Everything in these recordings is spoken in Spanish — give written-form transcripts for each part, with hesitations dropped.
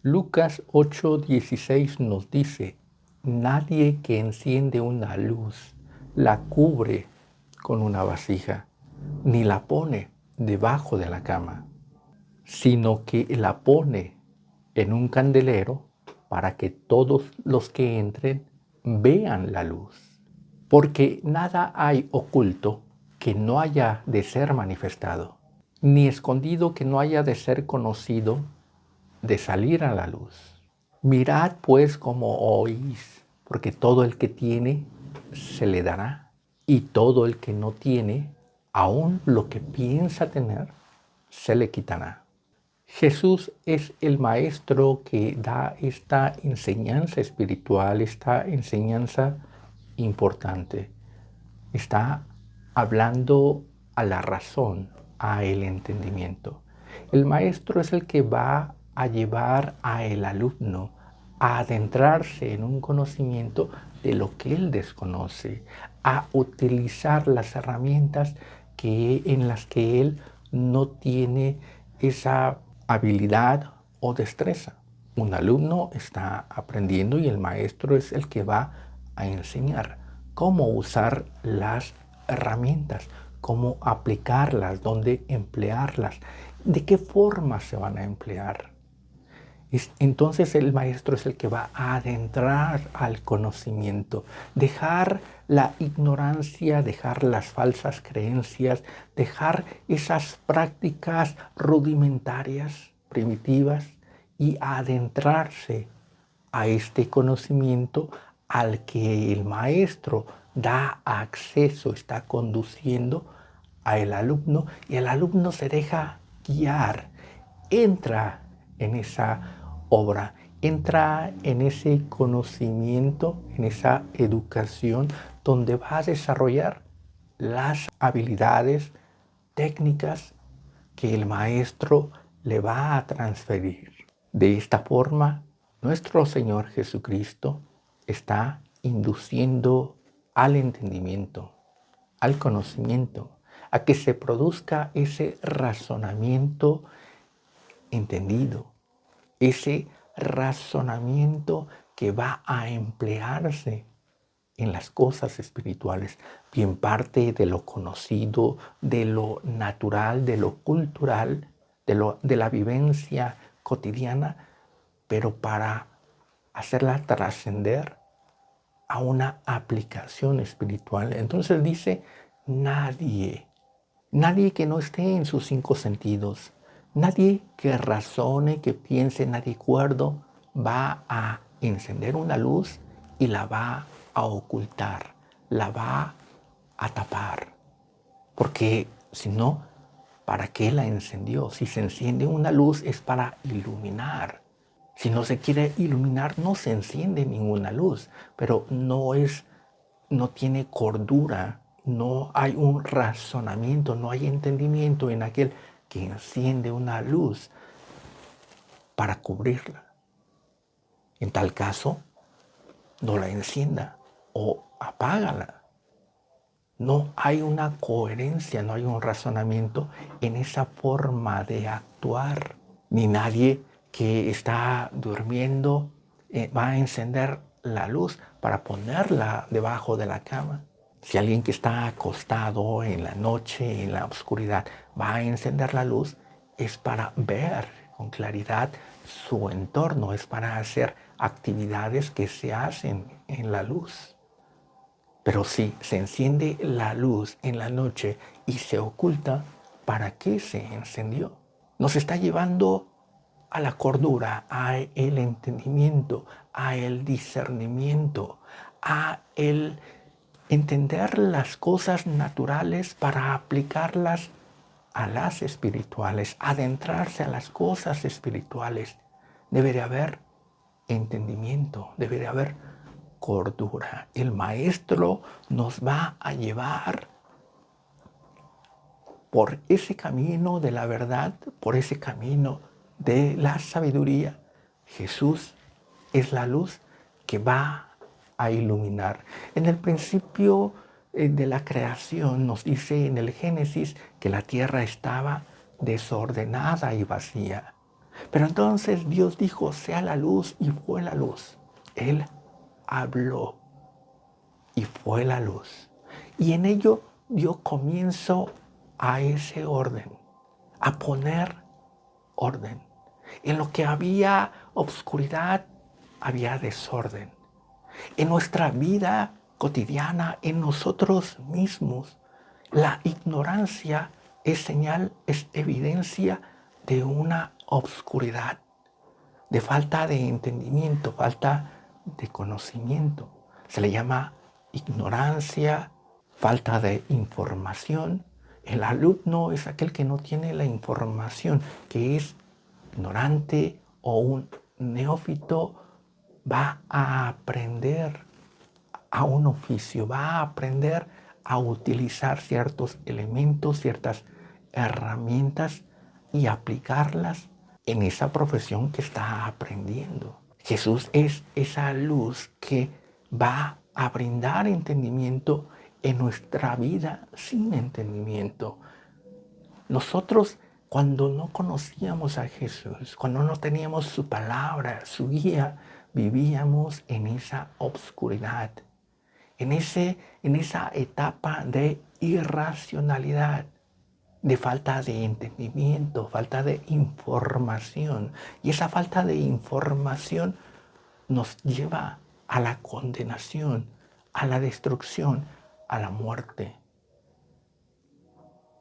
Lucas 8:16 nos dice, nadie que enciende una luz la cubre con una vasija, ni la pone debajo de la cama, sino que la pone en un candelero para que todos los que entren vean la luz. Porque nada hay oculto que no haya de ser manifestado, ni escondido que no haya de ser conocido, de salir a la luz. Mirad pues cómo oís, porque todo el que tiene se le dará, y todo el que no tiene, aun lo que piensa tener, se le quitará. Jesús es el maestro que da esta enseñanza espiritual, esta enseñanza importante. Está hablando a la razón, a el entendimiento. El maestro es el que va a llevar a el alumno a adentrarse en un conocimiento de lo que él desconoce, a utilizar las herramientas en las que él no tiene esa habilidad o destreza. Un alumno está aprendiendo y el maestro es el que va a enseñar cómo usar las herramientas, cómo aplicarlas, dónde emplearlas, de qué forma se van a emplear. Entonces el maestro es el que va a adentrar al conocimiento, dejar la ignorancia, dejar las falsas creencias, dejar esas prácticas rudimentarias, primitivas, y adentrarse a este conocimiento al que el maestro da acceso, está conduciendo al alumno, y el alumno se deja guiar, entra en esa obra, entra en ese conocimiento, en esa educación donde va a desarrollar las habilidades técnicas que el maestro le va a transferir. De esta forma, nuestro Señor Jesucristo está induciendo al entendimiento, al conocimiento, a que se produzca ese razonamiento entendido, ese razonamiento que va a emplearse en las cosas espirituales, bien parte de lo conocido, de lo natural, de lo cultural, de la vivencia cotidiana, pero para hacerla trascender a una aplicación espiritual. Entonces dice, nadie que no esté en sus 5 sentidos, nadie que razone, que piense, nadie cuerdo, va a encender una luz y la va a ocultar, la va a tapar. Porque si no, ¿para qué la encendió? Si se enciende una luz es para iluminar. Si no se quiere iluminar, no se enciende ninguna luz, pero no tiene cordura, no hay un razonamiento, no hay entendimiento en aquel que enciende una luz para cubrirla. En tal caso, no la encienda o apágala. No hay una coherencia, no hay un razonamiento en esa forma de actuar. Ni nadie que está durmiendo va a encender la luz para ponerla debajo de la cama. Si alguien que está acostado en la noche, en la oscuridad, va a encender la luz, es para ver con claridad su entorno, es para hacer actividades que se hacen en la luz. Pero si se enciende la luz en la noche y se oculta, ¿para qué se encendió? Nos está llevando a la cordura, a el entendimiento, a el discernimiento, a el entender las cosas naturales para aplicarlas a las espirituales, adentrarse a las cosas espirituales. Debe de haber entendimiento, debe de haber cordura. El maestro nos va a llevar por ese camino de la verdad, por ese camino de la sabiduría. Jesús es la luz que va a iluminar. En el principio de la creación nos dice en el Génesis que la tierra estaba desordenada y vacía. Pero entonces Dios dijo, sea la luz, y fue la luz. Él habló y fue la luz. Y en ello dio comienzo a ese orden, a poner orden. En lo que había obscuridad, había desorden. En nuestra vida cotidiana, en nosotros mismos, la ignorancia es señal, es evidencia de una obscuridad, de falta de entendimiento, falta de conocimiento. Se le llama ignorancia, falta de información. El alumno es aquel que no tiene la información, que es ignorante o un neófito. Va a aprender a un oficio, va a aprender a utilizar ciertos elementos, ciertas herramientas y aplicarlas en esa profesión que está aprendiendo. Jesús es esa luz que va a brindar entendimiento en nuestra vida sin entendimiento. Nosotros, cuando no conocíamos a Jesús, cuando no teníamos su palabra, su guía, vivíamos en esa obscuridad, en esa etapa de irracionalidad, de falta de entendimiento, falta de información. Y esa falta de información nos lleva a la condenación, a la destrucción, a la muerte.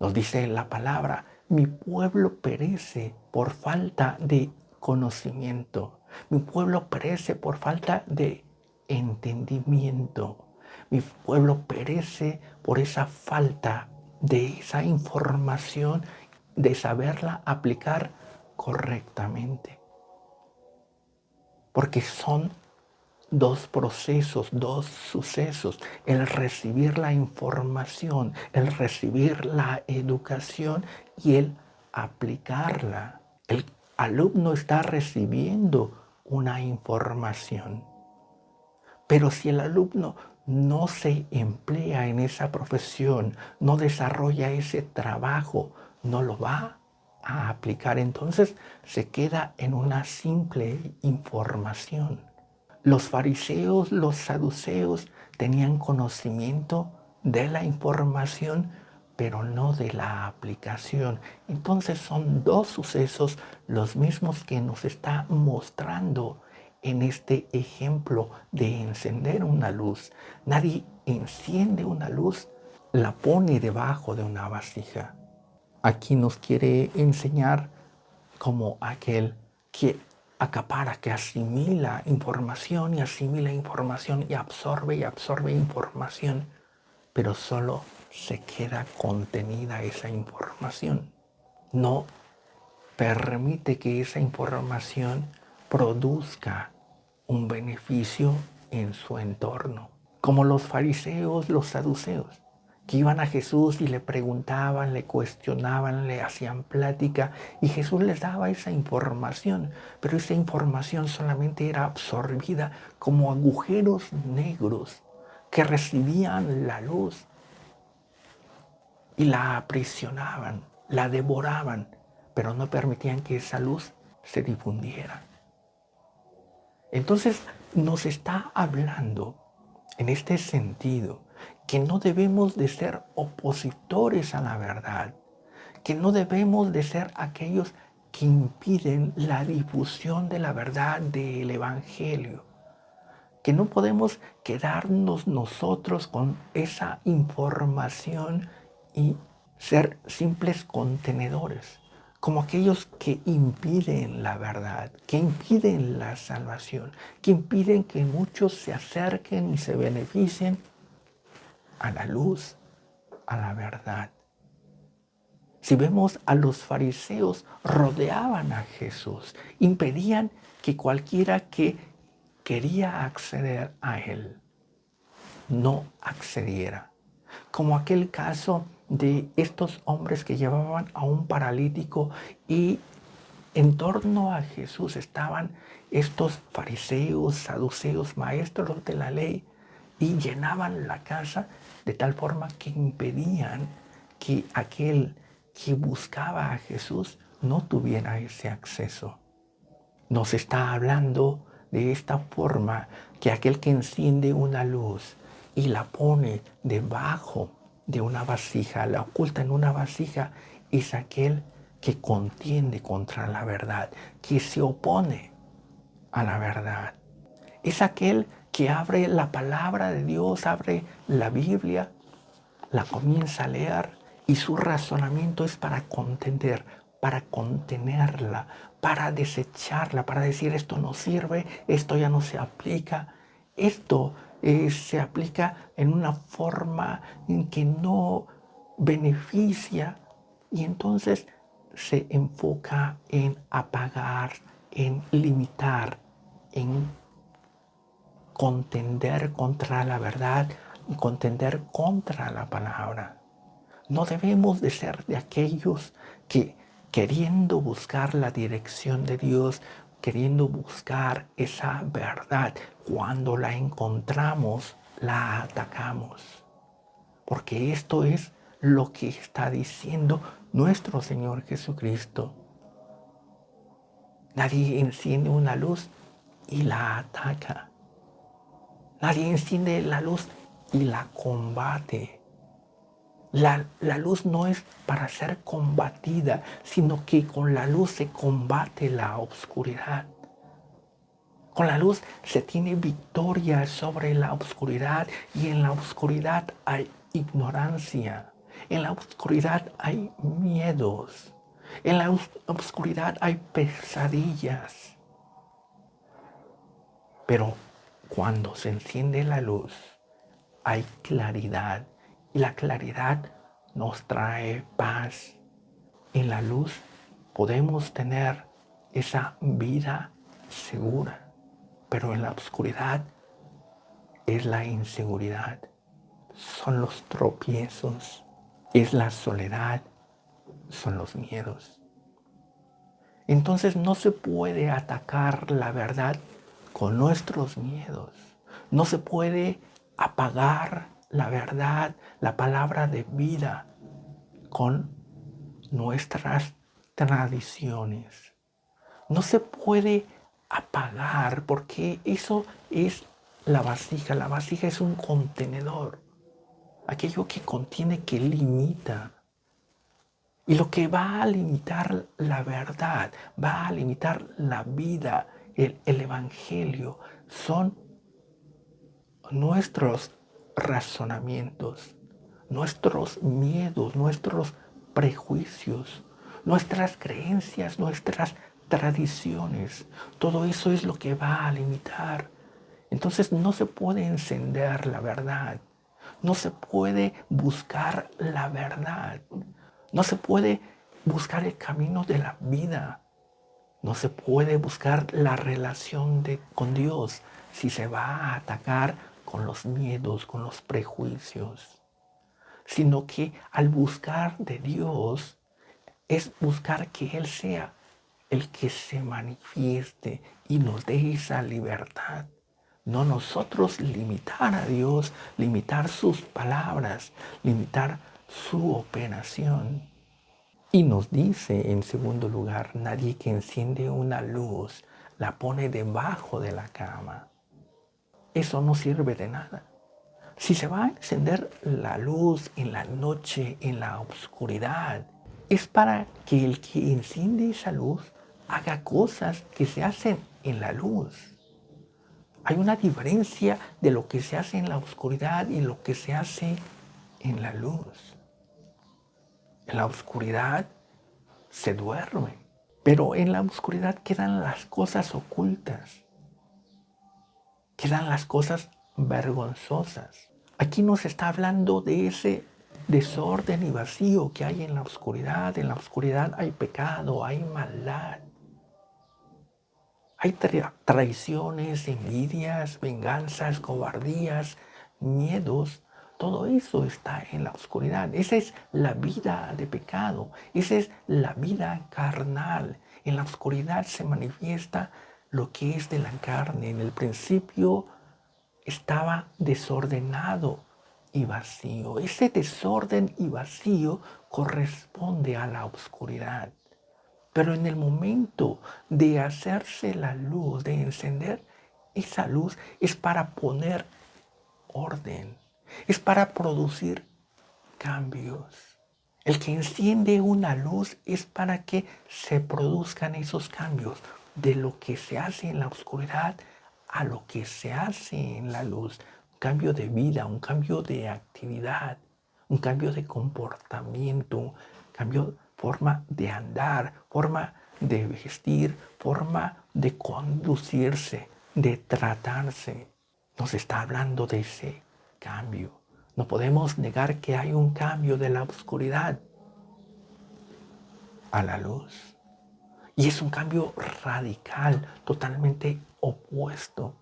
Nos dice la palabra, mi pueblo perece por falta de conocimiento. Mi pueblo perece por falta de entendimiento. Mi pueblo perece por esa falta de esa información, de saberla aplicar correctamente. Porque son dos procesos, dos sucesos: el recibir la información, el recibir la educación y el aplicarla. El alumno está recibiendo una información, pero si el alumno no se emplea en esa profesión, no desarrolla ese trabajo, no lo va a aplicar, entonces se queda en una simple información. Los fariseos, los saduceos tenían conocimiento de la información, pero no de la aplicación. Entonces son dos sucesos los mismos que nos está mostrando en este ejemplo de encender una luz. Nadie enciende una luz, la pone debajo de una vasija. Aquí nos quiere enseñar como aquel que acapara, que asimila información y asimila información y absorbe información, pero solo se queda contenida esa información. No permite que esa información produzca un beneficio en su entorno. Como los fariseos, los saduceos, que iban a Jesús y le preguntaban, le cuestionaban, le hacían plática, y Jesús les daba esa información, pero esa información solamente era absorbida como agujeros negros que recibían la luz y la aprisionaban, la devoraban, pero no permitían que esa luz se difundiera. Entonces nos está hablando en este sentido que no debemos de ser opositores a la verdad, que no debemos de ser aquellos que impiden la difusión de la verdad del Evangelio, que no podemos quedarnos nosotros con esa información y ser simples contenedores, como aquellos que impiden la verdad, que impiden la salvación, que impiden que muchos se acerquen y se beneficien a la luz, a la verdad. Si vemos a los fariseos, rodeaban a Jesús, impedían que cualquiera que quería acceder a él no accediera. Como aquel caso de estos hombres que llevaban a un paralítico y en torno a Jesús estaban estos fariseos, saduceos, maestros de la ley, y llenaban la casa de tal forma que impedían que aquel que buscaba a Jesús no tuviera ese acceso. Nos está hablando de esta forma que aquel que enciende una luz y la pone debajo de una vasija, la oculta en una vasija, es aquel que contiende contra la verdad, que se opone a la verdad. Es aquel que abre la palabra de Dios, abre la Biblia, la comienza a leer y su razonamiento es para contender, para contenerla, para desecharla, para decir esto no sirve, esto ya no se aplica, esto se aplica en una forma en que no beneficia y entonces se enfoca en apagar, en limitar, en contender contra la verdad y contender contra la palabra. No debemos de ser de aquellos que queriendo buscar la dirección de Dios, queriendo buscar esa verdad, cuando la encontramos, la atacamos. Porque esto es lo que está diciendo nuestro Señor Jesucristo. Nadie enciende una luz y la ataca. Nadie enciende la luz y la combate. La luz no es para ser combatida, sino que con la luz se combate la oscuridad. Con la luz se tiene victoria sobre la oscuridad y en la oscuridad hay ignorancia. En la oscuridad hay miedos. En la oscuridad hay pesadillas. Pero cuando se enciende la luz, hay claridad y la claridad nos trae paz. En la luz podemos tener esa vida segura, pero en la oscuridad es la inseguridad, son los tropiezos, es la soledad, son los miedos. Entonces no se puede atacar la verdad con nuestros miedos. No se puede apagar la verdad, la palabra de vida con nuestras tradiciones. No se puede apagar porque eso es la vasija. La vasija es un contenedor, aquello que contiene, que limita. Y lo que va a limitar la verdad, va a limitar la vida, el evangelio, son nuestros razonamientos, nuestros miedos, nuestros prejuicios, nuestras creencias, nuestras tradiciones. Todo eso es lo que va a limitar. Entonces no se puede encender la verdad, no se puede buscar la verdad, no se puede buscar el camino de la vida, no se puede buscar la relación con Dios si se va a atacar con los miedos, con los prejuicios, sino que al buscar de Dios es buscar que Él sea el que se manifieste y nos dé esa libertad. No nosotros limitar a Dios, limitar sus palabras, limitar su operación. Y nos dice en segundo lugar, nadie que enciende una luz la pone debajo de la cama. Eso no sirve de nada. Si se va a encender la luz en la noche, en la oscuridad, es para que el que enciende esa luz haga cosas que se hacen en la luz. Hay una diferencia de lo que se hace en la oscuridad y lo que se hace en la luz. En la oscuridad se duerme, pero en la oscuridad quedan las cosas ocultas, quedan las cosas vergonzosas. Aquí nos está hablando de ese desorden y vacío que hay en la oscuridad. En la oscuridad hay pecado, hay maldad. Hay traiciones, envidias, venganzas, cobardías, miedos. Todo eso está en la oscuridad. Esa es la vida de pecado. Esa es la vida carnal. En la oscuridad se manifiesta lo que es de la carne. En el principio estaba desordenado y vacío. Ese desorden y vacío corresponde a la oscuridad. Pero en el momento de hacerse la luz, de encender esa luz, es para poner orden, es para producir cambios. El que enciende una luz es para que se produzcan esos cambios de lo que se hace en la oscuridad a lo que se hace en la luz. Un cambio de vida, un cambio de actividad, un cambio de comportamiento, cambio, forma de andar, forma de vestir, forma de conducirse, de tratarse. Nos está hablando de ese cambio. No podemos negar que hay un cambio de la oscuridad a la luz. Y es un cambio radical, totalmente opuesto.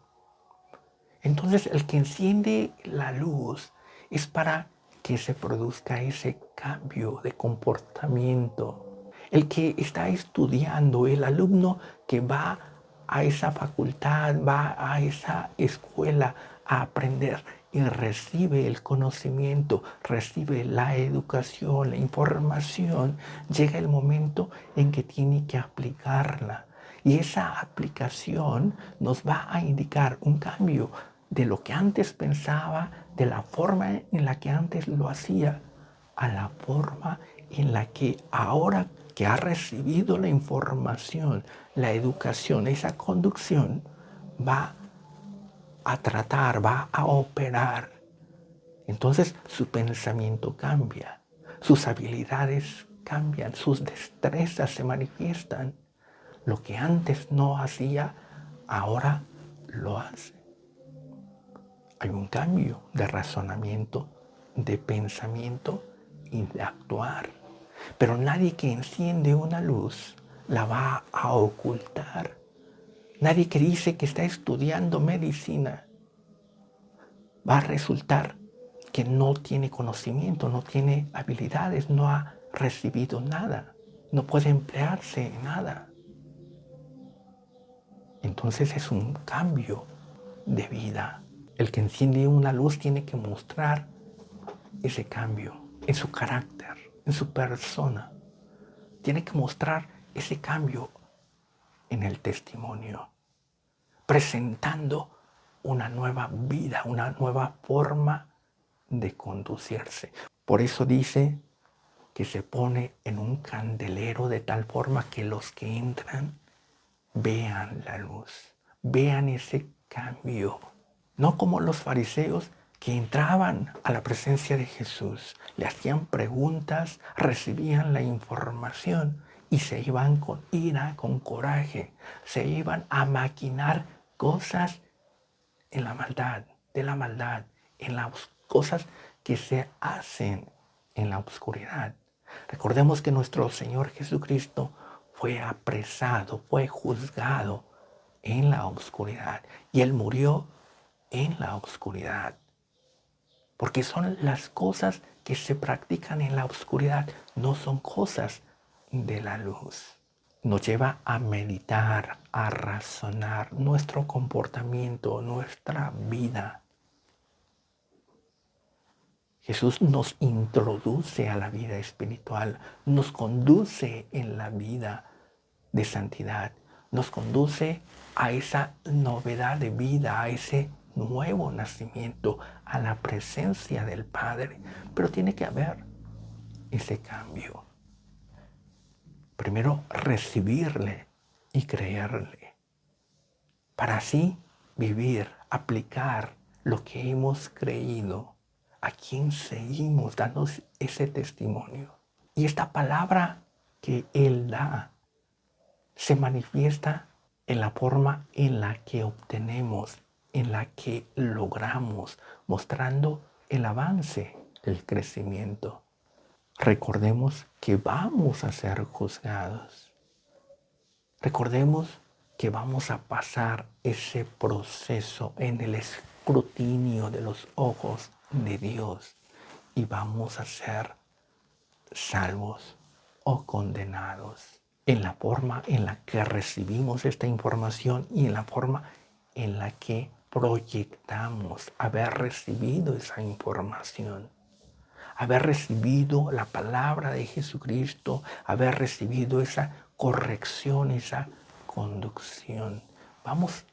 Entonces, el que enciende la luz es para que se produzca ese cambio de comportamiento. El que está estudiando, el alumno que va a esa facultad, va a esa escuela a aprender y recibe el conocimiento, recibe la educación, la información, llega el momento en que tiene que aplicarla. Y esa aplicación nos va a indicar un cambio de lo que antes pensaba, de la forma en la que antes lo hacía, a la forma en la que ahora que ha recibido la información, la educación, esa conducción, va a tratar, va a operar. Entonces su pensamiento cambia, sus habilidades cambian, sus destrezas se manifiestan. Lo que antes no hacía, ahora lo hace. Hay un cambio de razonamiento, de pensamiento y de actuar. Pero nadie que enciende una luz la va a ocultar. Nadie que dice que está estudiando medicina va a resultar que no tiene conocimiento, no tiene habilidades, no ha recibido nada, no puede emplearse en nada. Entonces es un cambio de vida. El que enciende una luz tiene que mostrar ese cambio en su carácter, en su persona. Tiene que mostrar ese cambio en el testimonio, presentando una nueva vida, una nueva forma de conducirse. Por eso dice que se pone en un candelero de tal forma que los que entran vean la luz, vean ese cambio. No como los fariseos que entraban a la presencia de Jesús, le hacían preguntas, recibían la información y se iban con ira, con coraje, se iban a maquinar cosas en la maldad, de la maldad, en las cosas que se hacen en la oscuridad. Recordemos que nuestro Señor Jesucristo fue apresado, fue juzgado en la oscuridad y Él murió en la oscuridad. Porque son las cosas que se practican en la oscuridad, no son cosas de la luz. Nos lleva a meditar, a razonar nuestro comportamiento, nuestra vida. Jesús nos introduce a la vida espiritual, nos conduce en la vida de santidad, nos conduce a esa novedad de vida, a ese nuevo nacimiento, a la presencia del Padre. Pero tiene que haber ese cambio. Primero recibirle y creerle, para así vivir, aplicar lo que hemos creído, a quien seguimos dando ese testimonio. Y esta palabra que Él da se manifiesta en la forma en la que obtenemos, en la que logramos, mostrando el avance, el crecimiento. Recordemos que vamos a ser juzgados. Recordemos que vamos a pasar ese proceso en el escrutinio de los ojos de Dios y vamos a ser salvos o condenados en la forma en la que recibimos esta información y en la forma en la que proyectamos haber recibido esa información. Haber recibido la palabra de Jesucristo, haber recibido esa corrección, esa conducción. Vamos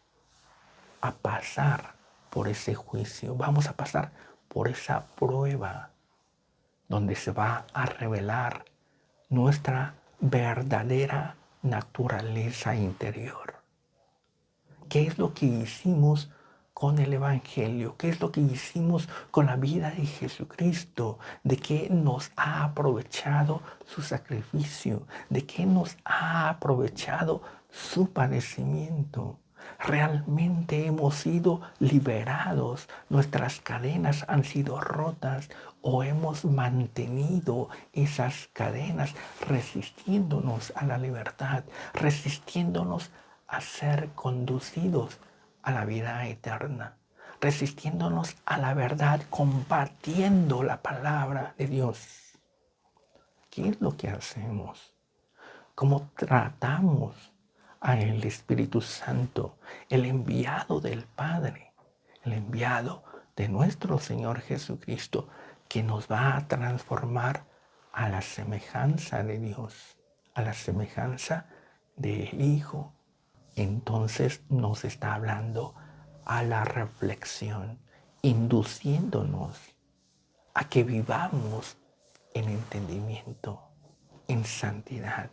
a pasar por ese juicio, vamos a pasar por esa prueba donde se va a revelar nuestra verdadera naturaleza interior. ¿Qué es lo que hicimos con el Evangelio? ¿Qué es lo que hicimos con la vida de Jesucristo? ¿De qué nos ha aprovechado su sacrificio? ¿De qué nos ha aprovechado su padecimiento? ¿Realmente hemos sido liberados? ¿Nuestras cadenas han sido rotas? ¿O hemos mantenido esas cadenas resistiéndonos a la libertad, resistiéndonos a ser conducidos a la vida eterna, resistiéndonos a la verdad, combatiendo la palabra de Dios? ¿Qué es lo que hacemos? ¿Cómo tratamos al Espíritu Santo, el enviado del Padre, el enviado de nuestro Señor Jesucristo, que nos va a transformar a la semejanza de Dios, a la semejanza del Hijo? Entonces nos está hablando a la reflexión, induciéndonos a que vivamos en entendimiento, en santidad,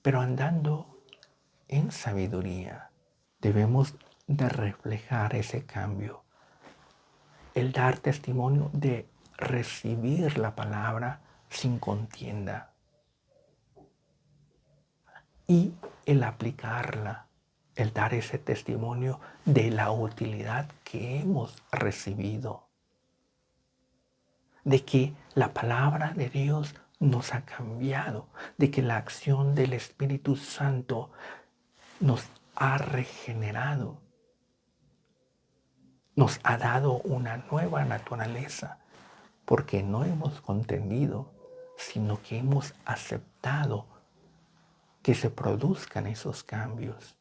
pero andando en sabiduría. Debemos de reflejar ese cambio, el dar testimonio de recibir la palabra sin contienda y el aplicarla, el dar ese testimonio de la utilidad que hemos recibido, de que la palabra de Dios nos ha cambiado, de que la acción del Espíritu Santo nos ha regenerado, nos ha dado una nueva naturaleza, porque no hemos contendido, sino que hemos aceptado que se produzcan esos cambios,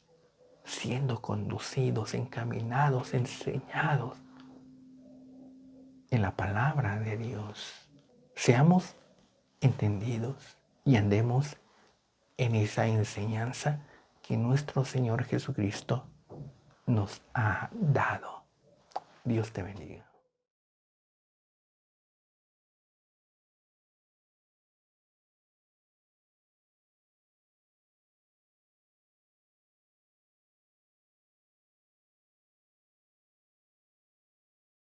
siendo conducidos, encaminados, enseñados en la palabra de Dios. Seamos entendidos y andemos en esa enseñanza que nuestro Señor Jesucristo nos ha dado. Dios te bendiga.